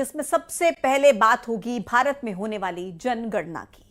जिसमें सबसे पहले बात होगी भारत में होने वाली जनगणना की।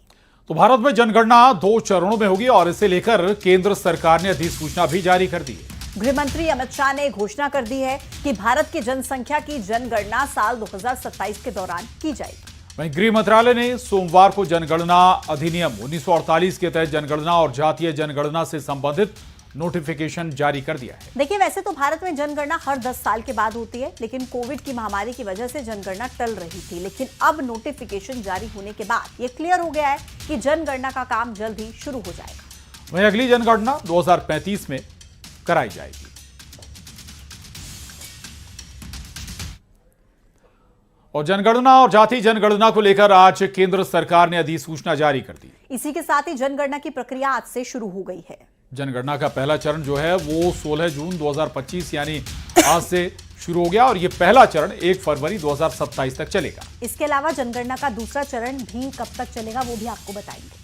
तो भारत में जनगणना 2 चरणों में होगी और इसे लेकर केंद्र सरकार ने अधिसूचना भी जारी कर दी है। गृह मंत्री अमित शाह ने घोषणा कर दी है कि भारत की जनसंख्या की जनगणना साल 2027 के दौरान की जाएगी। वहीं गृह मंत्रालय ने सोमवार को जनगणना अधिनियम 1948 के तहत जनगणना और जातीय जनगणना से संबंधित नोटिफिकेशन जारी कर दिया है। देखिए, वैसे तो भारत में जनगणना हर 10 साल के बाद होती है, लेकिन कोविड की महामारी की वजह से जनगणना टल रही थी। लेकिन अब नोटिफिकेशन जारी होने के बाद यह क्लियर हो गया है कि जनगणना का काम जल्द ही शुरू हो जाएगा। वहीं अगली जनगणना 2035 में कराई जाएगी। और जनगणना और जाति जनगणना को लेकर आज केंद्र सरकार ने अधिसूचना जारी कर दी। इसी के साथ ही जनगणना की प्रक्रिया आज से शुरू हो गई है। जनगणना का पहला चरण जो है वो 16 जून 2025 यानी आज से शुरू हो गया और ये पहला चरण 1 फरवरी 2027 तक चलेगा। इसके अलावा जनगणना का दूसरा चरण भी कब तक चलेगा वो भी आपको बताएंगे।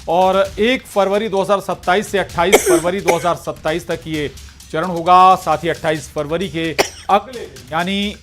और 1 फरवरी 2027 से 28 फरवरी 2027 तक ये चरण होगा। साथ ही 28 फरवरी के अगले दिन यानी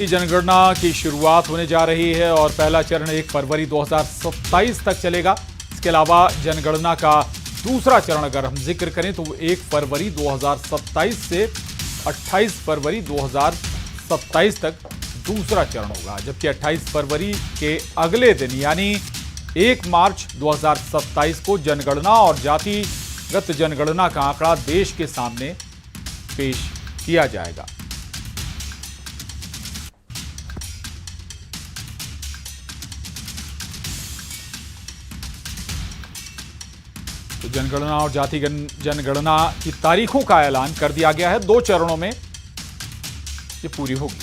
जनगणना की शुरुआत होने जा रही है और पहला चरण 1 फरवरी 2027 तक चलेगा। इसके अलावा जनगणना का दूसरा चरण अगर हम जिक्र करें तो 1 फरवरी 2027 से 28 फरवरी 2027 तक दूसरा चरण होगा, जबकि 28 फरवरी के अगले दिन यानी 1 मार्च 2027 को जनगणना और जातिगत जनगणना का आंकड़ा देश के सामने पेश किया जाएगा। तो जनगणना और जाति जनगणना की तारीखों का ऐलान कर दिया गया है। 2 चरणों में ये पूरी होगी।